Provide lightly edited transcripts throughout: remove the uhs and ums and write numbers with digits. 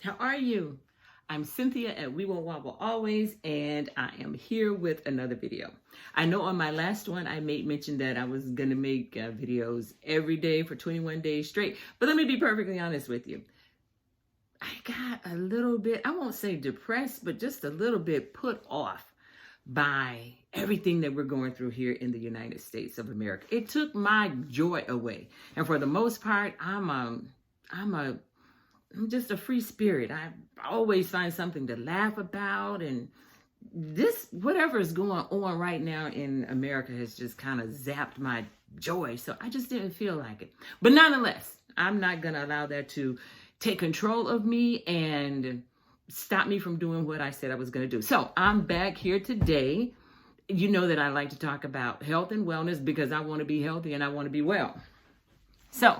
How are you? I'm Cynthia at We Won't Wobble Always, and I am here with another video. I know on my last one I made mention that I was going to make videos every day for 21 days straight, but let me be perfectly honest with you. I got a little bit, I won't say depressed, but just a little bit put off by everything that we're going through here in the United States of America. It took my joy away, and for the most part, I'm just a free spirit. I always find something to laugh about, and this whatever is going on right now in America has just kind of zapped my joy. So I just didn't feel like it. But nonetheless, I'm not going to allow that to take control of me and stop me from doing what I said I was going to do. So I'm back here today. You know that I like to talk about health and wellness because I want to be healthy and I want to be well. So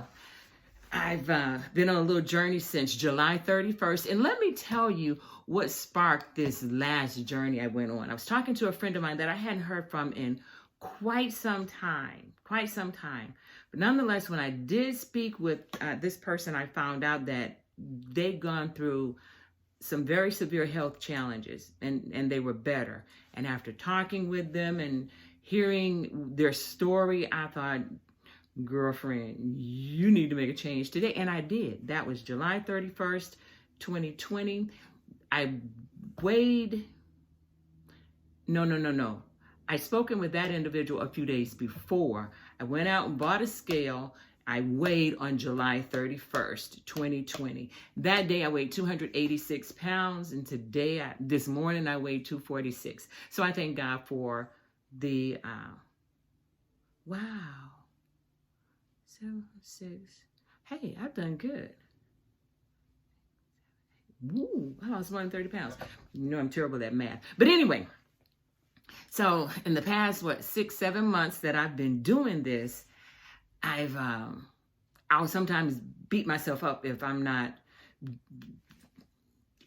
I've been on a little journey since July 31st. And let me tell you what sparked this last journey I went on. I was talking to a friend of mine that I hadn't heard from in quite some time. But nonetheless, when I did speak with this person, I found out that they'd gone through some very severe health challenges and they were better. And after talking with them and hearing their story, I thought, girlfriend, you need to make a change today. And I did. That was July 31st, 2020. I weighed, no. I spoken with that individual a few days before. I went out and bought a scale. I weighed on July 31st, 2020. That day I weighed 286 pounds. And today, this morning, I weighed 246. So I thank God for the, wow. 6. Hey, I've done good. Woo, I lost more than 30 pounds. You know I'm terrible at math. But anyway, so in the past, 6-7 months that I've been doing this, I'll sometimes beat myself up if I'm not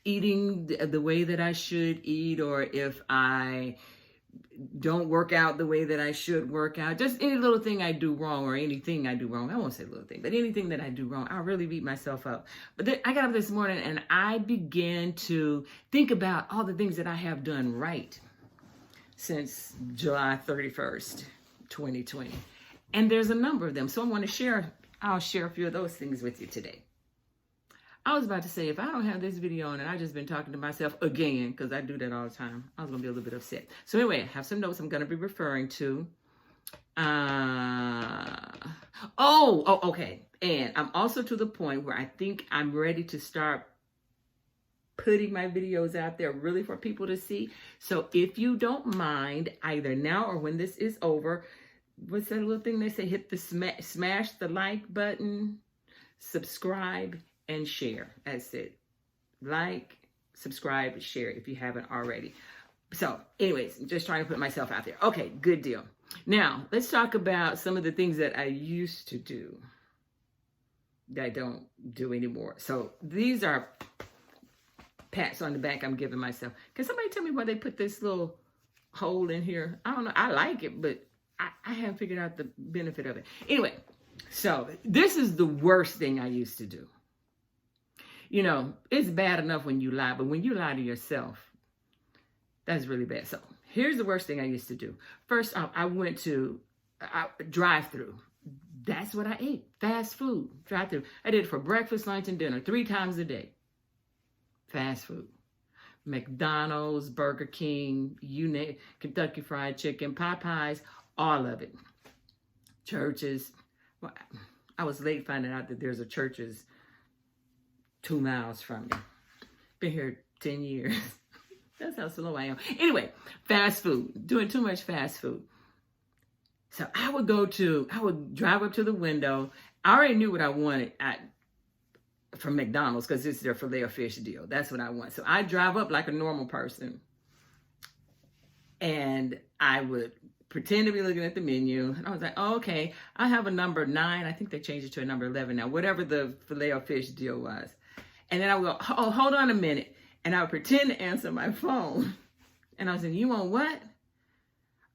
eating the way that I should eat, or if I don't work out the way that I should work out. Just any little thing I do wrong, or anything I do wrong. I won't say little thing, but anything that I do wrong, I really beat myself up. But then I got up this morning and I began to think about all the things that I have done right since July 31st, 2020. And there's a number of them. So I'll share a few of those things with you today. I was about to say, if I don't have this video on and I've just been talking to myself again, because I do that all the time, I was going to be a little bit upset. So anyway, I have some notes I'm going to be referring to. Okay. And I'm also to the point where I think I'm ready to start putting my videos out there really for people to see. So if you don't mind, either now or when this is over, what's that little thing they say? Hit the smash the like button, subscribe, and share. That's it. Like, subscribe, share if you haven't already. So anyways, I'm just trying to put myself out there. Okay, good deal. Now, let's talk about some of the things that I used to do that I don't do anymore. So these are pats on the back I'm giving myself. Can somebody tell me why they put this little hole in here? I don't know. I like it, but I haven't figured out the benefit of it. Anyway, so this is the worst thing I used to do. You know, it's bad enough when you lie, but when you lie to yourself, that's really bad. So here's the worst thing I used to do. First off, I went to drive-through. That's what I ate. Fast food, drive-through. I did it for breakfast, lunch, and dinner 3 times a day. Fast food. McDonald's, Burger King, you name it, Kentucky Fried Chicken, Popeyes, all of it. Churches. Well, I was late finding out that there's a Church's 2 miles from me. Been here 10 years. That's how slow I am. Anyway, fast food. Doing too much fast food. So I would drive up to the window. I already knew what I wanted from McDonald's because it's their Filet-O-Fish deal. That's what I want. So I drive up like a normal person. And I would pretend to be looking at the menu. And I was like, oh, okay, I have a number 9. I think they changed it to a number 11 now. Whatever the Filet-O-Fish deal was. And then I would go, oh, hold on a minute. And I would pretend to answer my phone. And I was saying, you want what?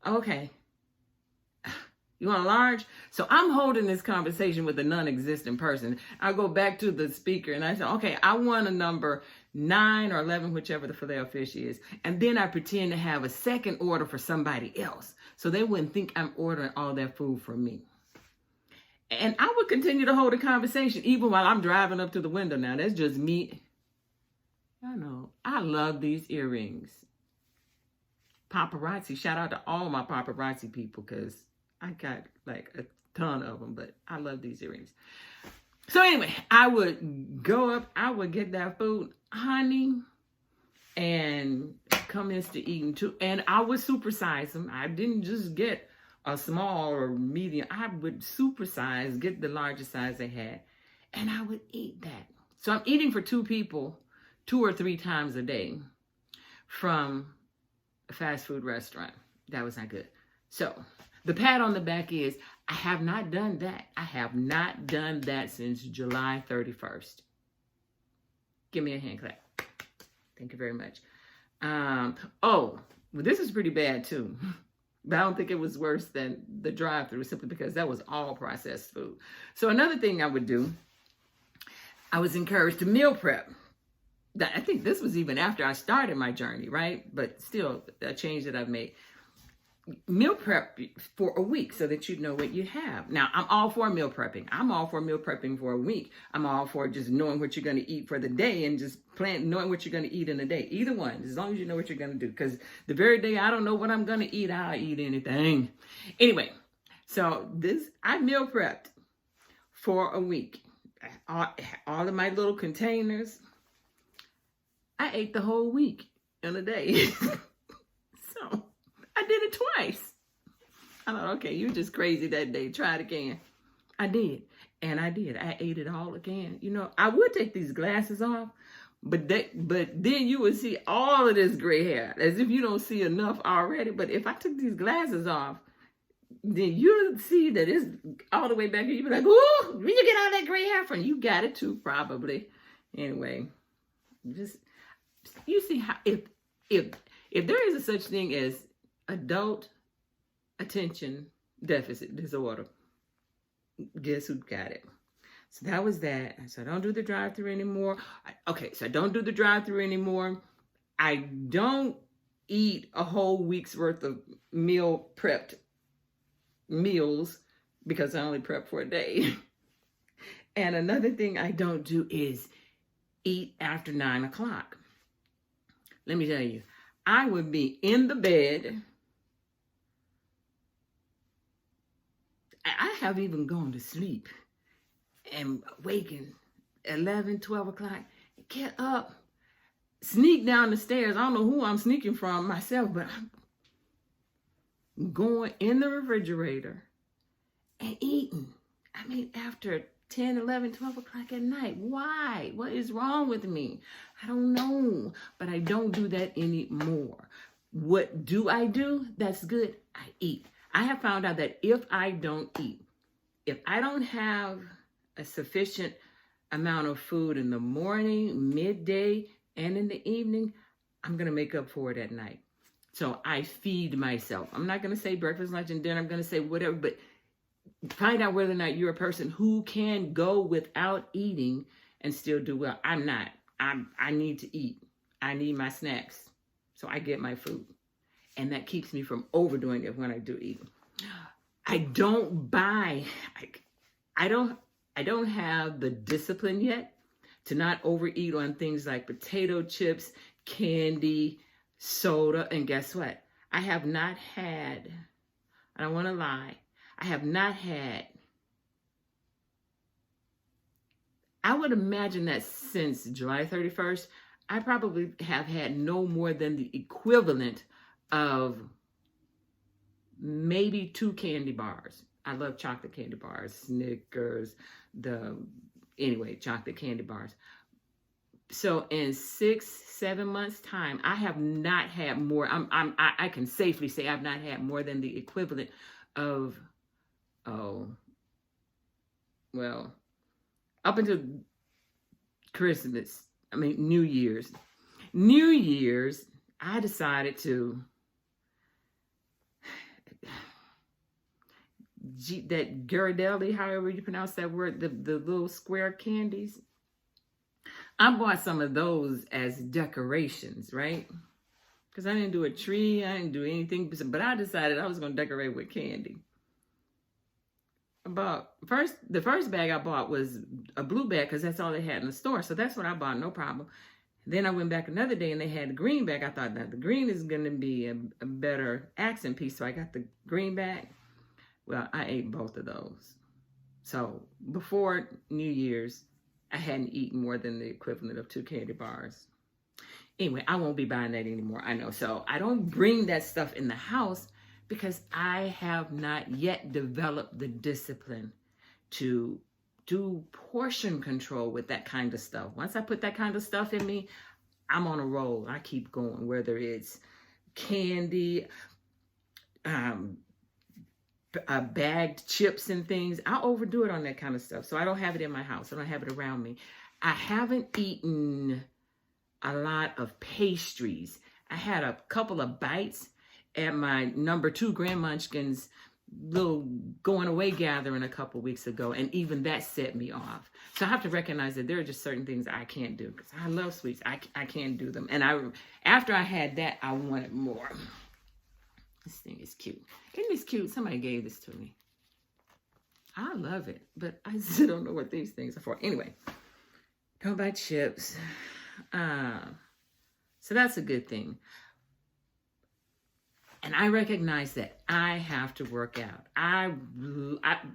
Okay. You want a large? So I'm holding this conversation with a non-existent person. I go back to the speaker and I say, okay, I want a number 9 or 11, whichever the Filet-O-Fish is. And then I pretend to have a second order for somebody else. So they wouldn't think I'm ordering all that food from me. And I would continue to hold a conversation even while I'm driving up to the window. Now, that's just me. I know. I love these earrings. Paparazzi. Shout out to all my paparazzi people because I got like a ton of them, but I love these earrings. So anyway, I would go up, I would get that food, honey, and come into eating too. And I would supersize them. I didn't just get a small or medium. I would supersize, get the largest size they had, and I would eat that. So I'm eating for 2 people 2 or 3 times a day from a fast food restaurant. That was not good. So the pat on the back is, I have not done that. I have not done that since July 31st. Give me a hand clap. Thank you very much. Well, this is pretty bad too. But I don't think it was worse than the drive-thru simply because that was all processed food. So another thing I would do, I was encouraged to meal prep. I think this was even after I started my journey, right? But still, a change that I've made. Meal prep for a week so that you know what you have. Now, I'm all for meal prepping. I'm all for meal prepping for a week. I'm all for just knowing what you're going to eat for the day and just knowing what you're going to eat in a day. Either one, as long as you know what you're going to do. Because the very day I don't know what I'm going to eat, I'll eat anything. Anyway, so I meal prepped for a week. All of my little containers. I ate the whole week in a day. So I did it twice. I thought, okay, you're just crazy that day. Try it again. I did. And I did. I ate it all again. You know, I would take these glasses off, but then you would see all of this gray hair, as if you don't see enough already. But if I took these glasses off, then you'll see that it's all the way back here. You'll be like, ooh, where you get all that gray hair from? You got it too, probably. Anyway, just, you see how, if there is a such thing as adult attention deficit disorder, guess who got it? So that was that. So I don't do the drive-thru anymore. So I don't do the drive-thru anymore. I don't eat a whole week's worth of meal prepped meals because I only prep for a day. And another thing I don't do is eat after 9 o'clock. Let me tell you, I would be in the bed. I have even gone to sleep and waking 11, 12 o'clock, get up, sneak down the stairs. I don't know who I'm sneaking from, myself, but I'm going in the refrigerator and eating. I mean, after 10, 11, 12 o'clock at night. Why? What is wrong with me? I don't know, but I don't do that anymore. What do I do? That's good. I eat. I have found out that if I don't eat, if I don't have a sufficient amount of food in the morning, midday, and in the evening, I'm going to make up for it at night. So I feed myself. I'm not going to say breakfast, lunch, and dinner. I'm going to say whatever, but find out whether or not you're a person who can go without eating and still do well. I'm not. I need to eat. I need my snacks. So I get my food. And that keeps me from overdoing it when I do eat. I don't buy, I don't have the discipline yet to not overeat on things like potato chips, candy, soda, and guess what? I have not had, I don't want to lie, I have not had, I would imagine that since July 31st, I probably have had no more than the equivalent of maybe 2 candy bars. I love chocolate candy bars, Snickers, chocolate candy bars. So in 6-7 months time, I have not had more. I can safely say I've not had more than the equivalent of, up until Christmas, New Year's. New Year's, I decided to that Ghirardelli, however you pronounce that word, the little square candies. I bought some of those as decorations, right? Because I didn't do a tree, I didn't do anything, but I decided I was going to decorate with candy. The first bag I bought was a blue bag because that's all they had in the store. So that's what I bought, no problem. Then I went back another day and they had the green bag. I thought that the green is going to be a better accent piece. So I got the green bag. Well, I ate both of those. So before New Year's, I hadn't eaten more than the equivalent of 2 candy bars. Anyway, I won't be buying that anymore. I know. So I don't bring that stuff in the house because I have not yet developed the discipline to do portion control with that kind of stuff. Once I put that kind of stuff in me, I'm on a roll. I keep going, whether it's candy, bagged chips and things. I overdo it on that kind of stuff. So I don't have it in my house. I don't have it around me. I haven't eaten a lot of pastries. I had a couple of bites at my number 2 Grand Munchkins little going away gathering a couple weeks ago, and even that set me off. So I have to recognize that there are just certain things I can't do because I love sweets. I can't do them. And after I had that, I wanted more. This thing is cute. Isn't this cute? Somebody gave this to me. I love it, but I still don't know what these things are for. Anyway, don't buy chips. So that's a good thing. And I recognize that I have to work out.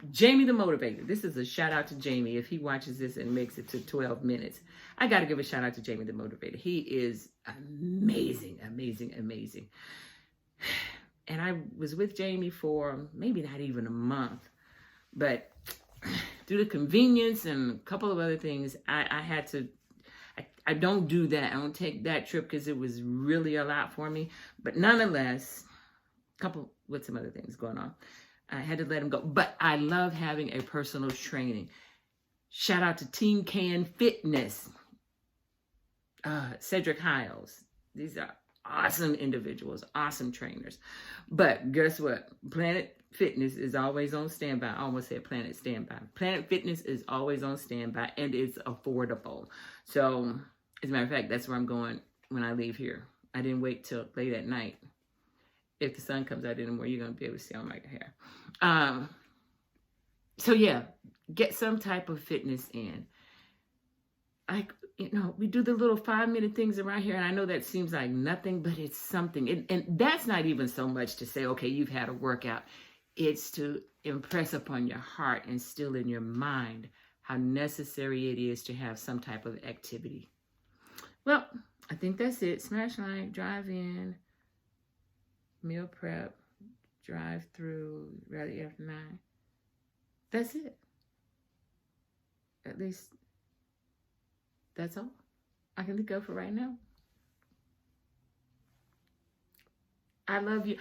Jamie the Motivator. This is a shout out to Jamie. If he watches this and makes it to 12 minutes, I got to give a shout out to Jamie the Motivator. He is amazing, amazing, amazing. And I was with Jamie for maybe not even a month, but due to convenience and a couple of other things, I had to. I don't do that. I don't take that trip because it was really a lot for me. But nonetheless, couple with some other things going on, I had to let him go. But I love having a personal training. Shout out to Team Can Fitness, Cedric Hiles. These are awesome individuals, awesome trainers. But guess what? Planet Fitness is always on standby. I almost said Planet Standby. Planet Fitness is always on standby, and it's affordable. So, as a matter of fact, that's where I'm going when I leave here. I didn't wait till late at night. If the sun comes out anymore, you're going to be able to see all my hair. So, yeah, get some type of fitness in. We do the little 5-minute things around here, and I know that seems like nothing, but it's something. And that's not even so much to say, okay, you've had a workout. It's to impress upon your heart and still in your mind how necessary it is to have some type of activity. Well, I think that's it. Smash like, drive in, meal prep, drive through, ready after 9. That's it. At least that's all I can think of for right now. I love you.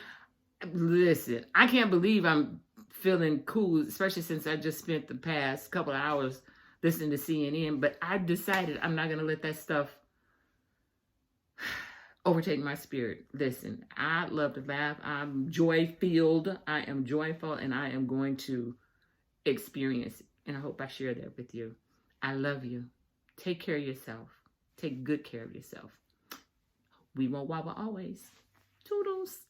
Listen, I can't believe I'm feeling cool, especially since I just spent the past couple of hours listening to CNN, but I decided I'm not going to let that stuff overtake my spirit. Listen, I love to laugh. I'm joy-filled. I am joyful, and I am going to experience it, and I hope I share that with you. I love you. Take care of yourself. Take good care of yourself. We won't wobble always. Toodles.